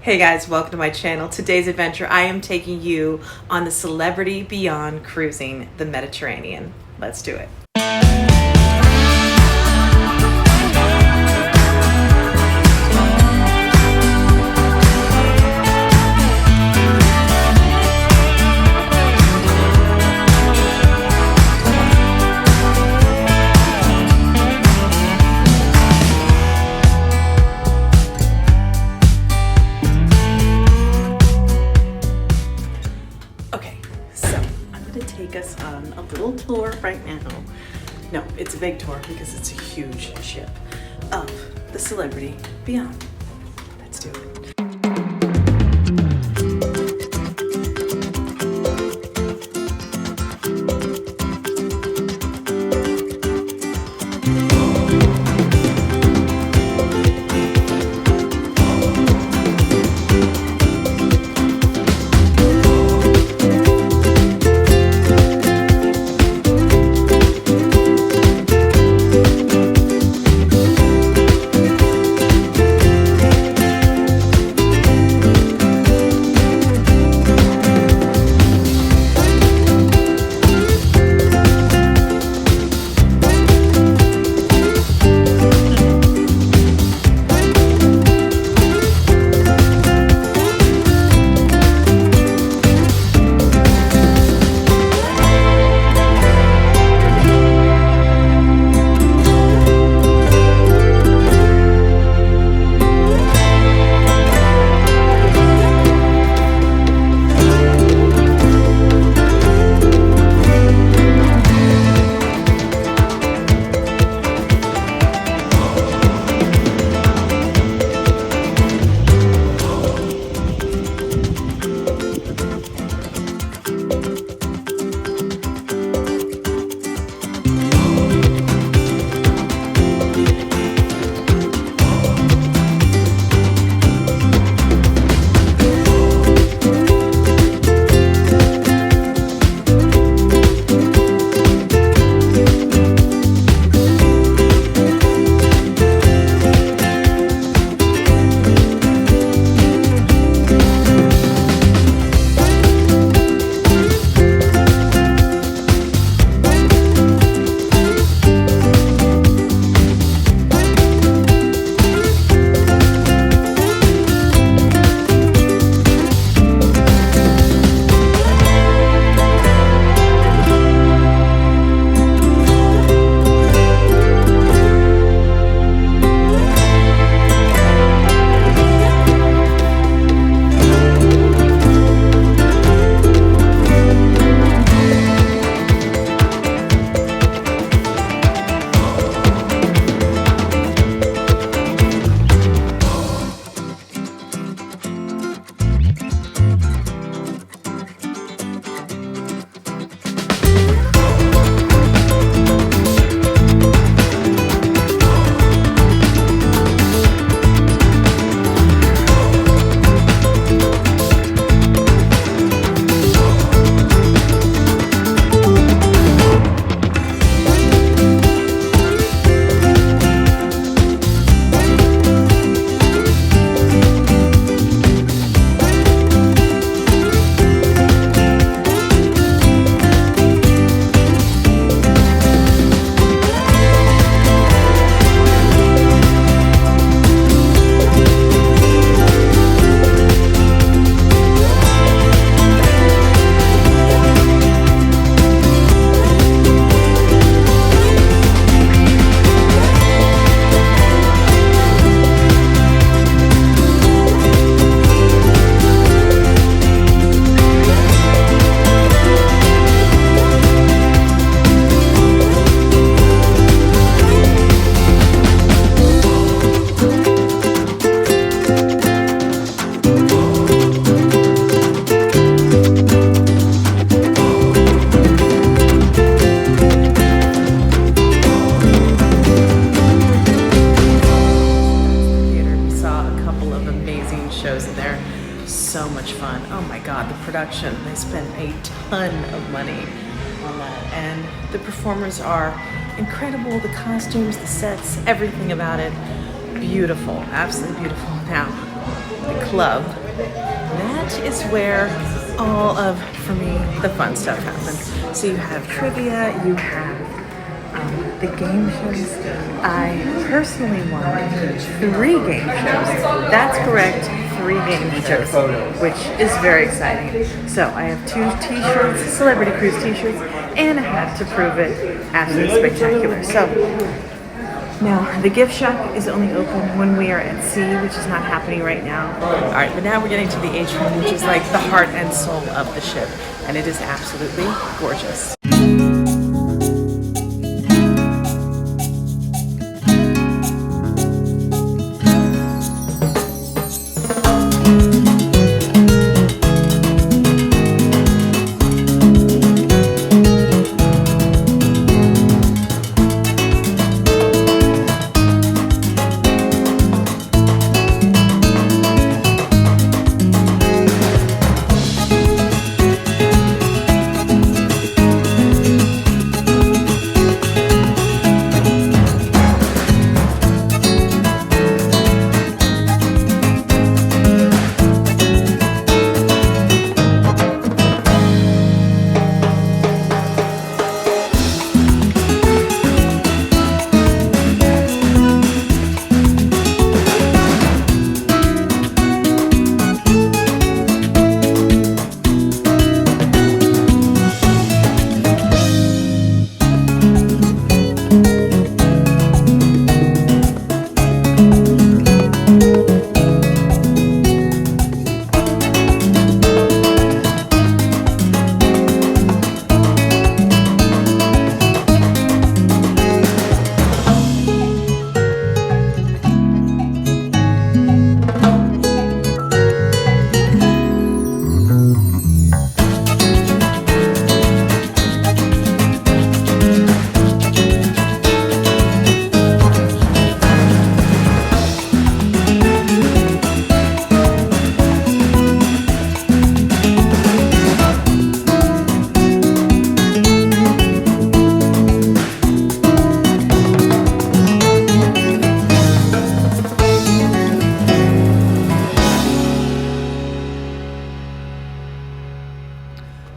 Hey guys, welcome to my channel. Today's adventure, I am taking you on the Celebrity Beyond cruising the Mediterranean. Let's do it. Take us on a little tour right now. No, it's a big tour because it's a huge ship of the Celebrity Beyond. Let's do it. Shows in there. So much fun. Oh my God, the production. They spent a ton of money on that. And the performers are incredible. The costumes, the sets, everything about it. Beautiful. Absolutely beautiful. Now, the club, that is where all of, for me, the fun stuff happens. So you have trivia, you have the game shows. I personally won 3 game shows. That's correct, 3 game shows, which is very exciting. So I have 2 t-shirts, Celebrity Cruise t-shirts, and a hat to prove it. Absolutely spectacular. So now the gift shop is only open when we are at sea, which is not happening right now. All right, but now we're getting to the atrium, which is like the heart and soul of the ship, and it is absolutely gorgeous.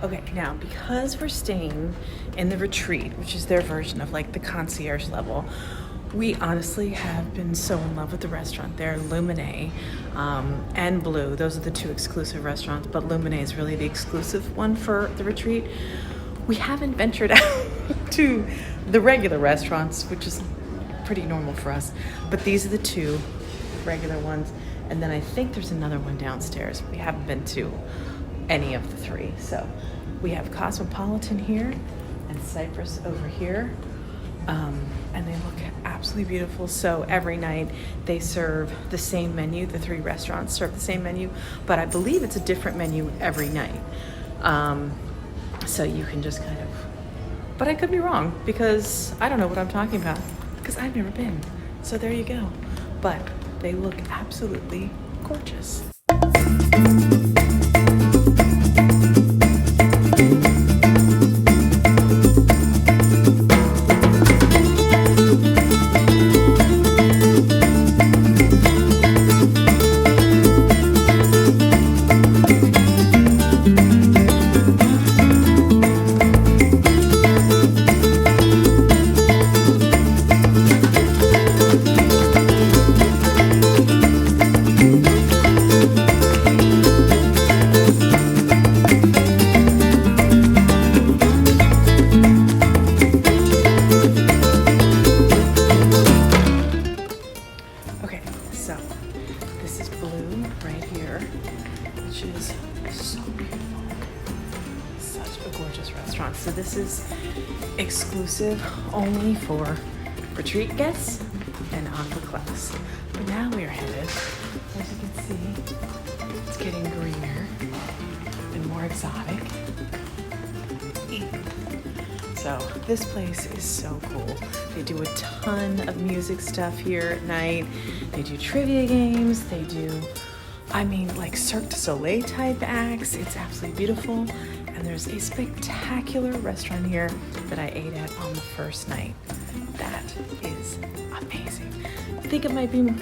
Okay, now because we're staying in the retreat, which is their version of like the concierge level, we honestly have been so in love with the restaurant there. Lumine and Blue, those are the 2 exclusive restaurants, but Lumine is really the exclusive one for the retreat. We haven't ventured out to the regular restaurants, which is pretty normal for us, but these are the 2 regular ones, and then I think there's another one downstairs. We haven't been to any of the 3. So we have Cosmopolitan here and Cypress over here, and they look absolutely beautiful. So every night they serve the same menu. The 3 restaurants serve the same menu, but I believe it's a different menu every night. So you can just kind of, but I could be wrong because I don't know what I'm talking about because I've never been. So there you go. But they look absolutely gorgeous. So this is exclusive only for retreat guests and aqua class. But now we are headed, as you can see, it's getting greener and more exotic. So this place is so cool. They do a ton of music stuff here at night. They do trivia games. They do, I mean, like Cirque du Soleil type acts. It's absolutely beautiful. And there's a spectacular restaurant here that I ate at on the first night. That is amazing. I think it might be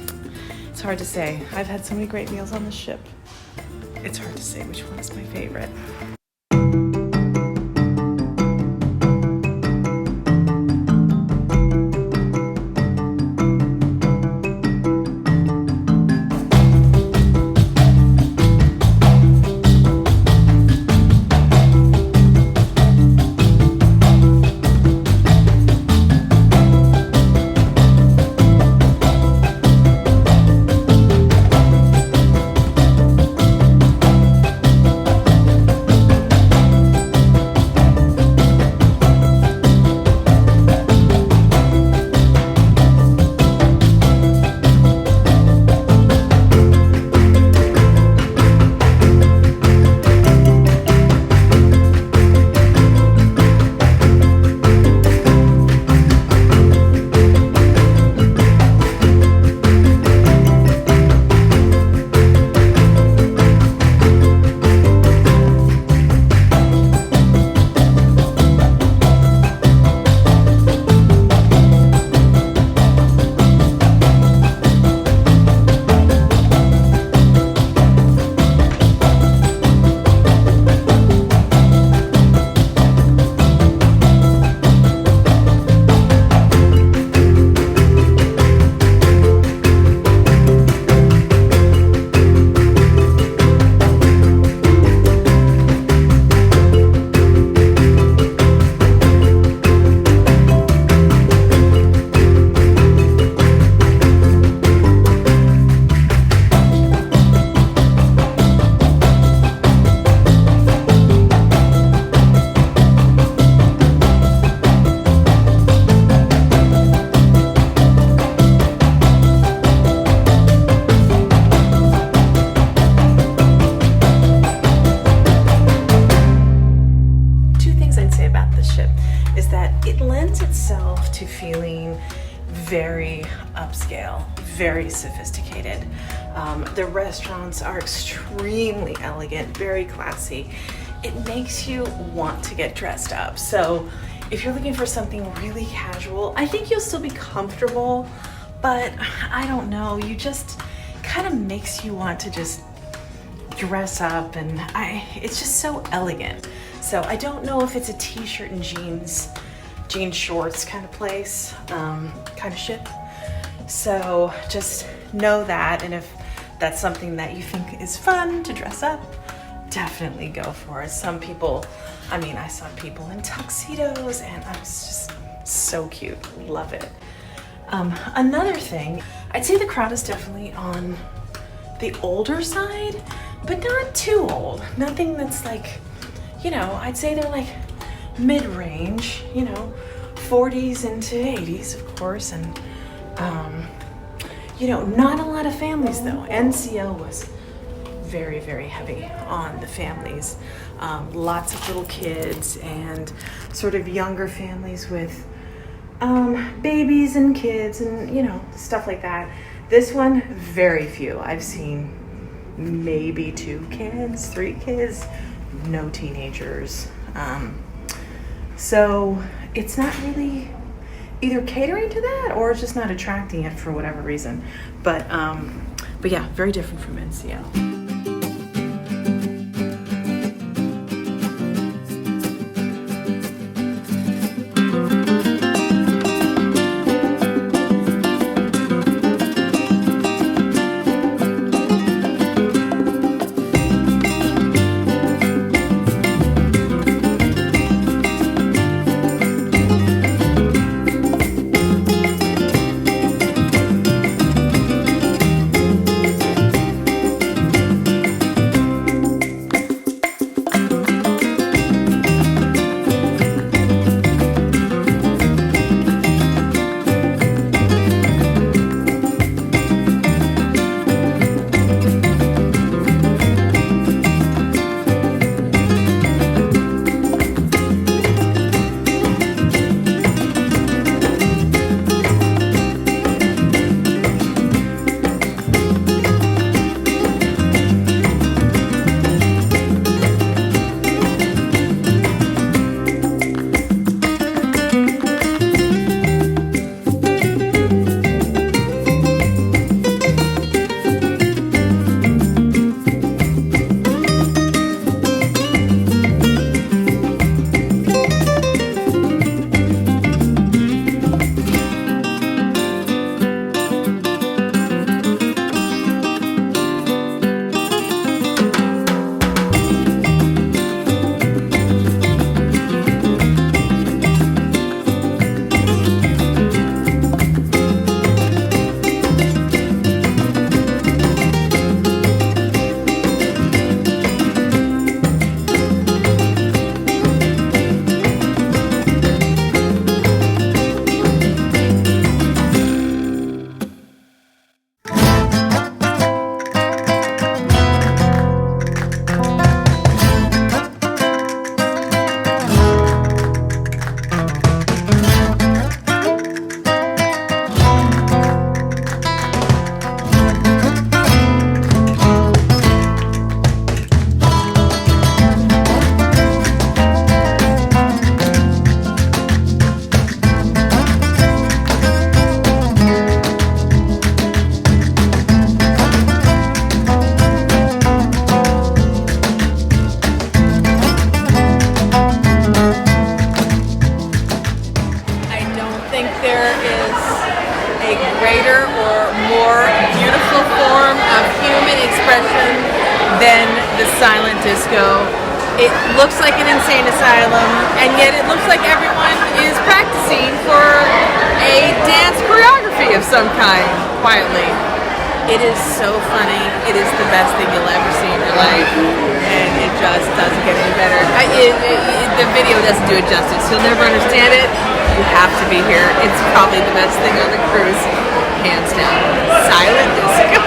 It's hard to say. I've had so many great meals on the ship. It's hard to say which one is my favorite. To feeling very upscale, very sophisticated. The restaurants are extremely elegant, very classy. It makes you want to get dressed up. So if you're looking for something really casual, I think you'll still be comfortable, but I don't know, you just kind of makes you want to just dress up, and it's just so elegant. So I don't know if it's a t-shirt and jeans shorts kind of place, kind of ship. So just know that, and if that's something that you think is fun to dress up, definitely go for it. Some people, I mean, I saw people in tuxedos, and I was just so cute. Love it. Another thing, I'd say the crowd is definitely on the older side, but not too old. Nothing that's like, you know, I'd say they're like mid-range, you know, 40s into 80s, of course, and you know, not a lot of families though. NCL was very, very heavy on the families. Lots of little kids and sort of younger families with babies and kids and, you know, stuff like that. This one, very few. I've seen maybe 2 kids, 3 kids, no teenagers. So it's not really either catering to that or it's just not attracting it for whatever reason. But yeah, very different from NCL. then the silent disco. It looks like an insane asylum, and yet it looks like everyone is practicing for a dance choreography of some kind, quietly. It is so funny. It is the best thing you'll ever see in your life, and it just doesn't get any better. The video doesn't do it justice. You'll never understand it. You have to be here. It's probably the best thing on the cruise, hands down. Silent disco.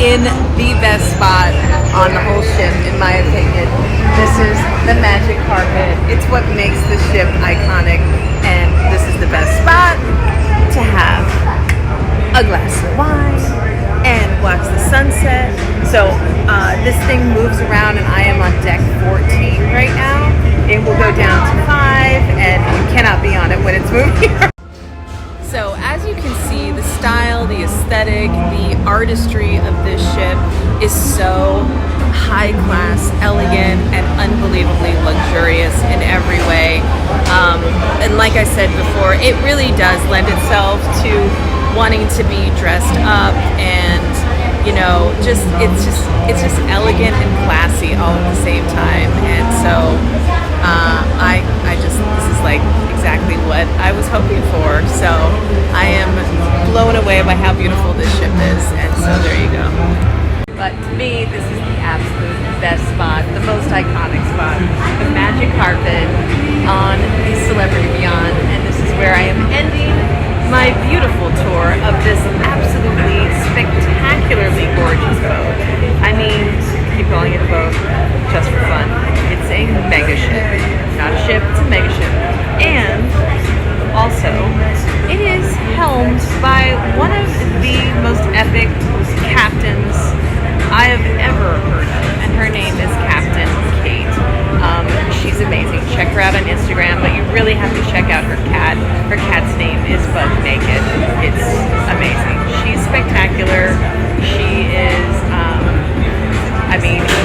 In the best spot on the whole ship, in my opinion. This is the magic carpet. It's what makes the ship iconic, and this is the best spot to have a glass of wine and watch the sunset. So this thing moves around, and I am on deck 14 right now. It will go down to 5, and you cannot be on it when it's moving. So as you can see, the style, the aesthetic, the artistry of this ship is so high class, elegant, and unbelievably luxurious in every way. And like I said before, it really does lend itself to wanting to be dressed up, and you know, it's just elegant and classy all at the same time. And so this is like exactly what I was hoping for. So I am blown away by how beautiful this ship is, and so there you go. But to me, this is the absolute best spot, the most iconic spot, the magic carpet on the Celebrity Beyond, and this is where I am ending my beautiful tour of this absolutely spectacularly gorgeous boat. I mean, keep calling it a boat just for fun. It's a mega ship. Not a ship, it's a mega ship. And also, it is helmed by one of the most epic captains I have ever heard of, and her name is Captain Kate. She's amazing. Check her out on Instagram, but you really have to check out her cat. Her cat's name is Bug Naked. It's amazing. She's spectacular. She is,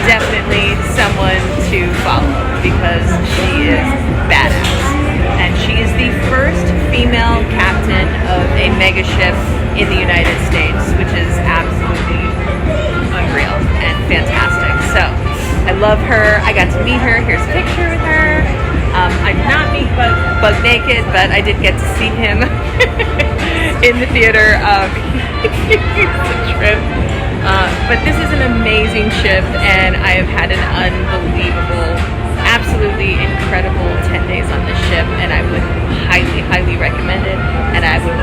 definitely someone to follow because she is badass. And she is the first female captain of a mega ship in the United States, which is absolutely unreal and fantastic. So I love her. I got to meet her. Here's a picture with her. I did not meet Bug Naked, but I did get to see him in the theater. It's a trip. But this is an amazing ship, and I have had an unbelievable, absolutely incredible 10 days on this ship, and I would highly, highly recommend it, and I would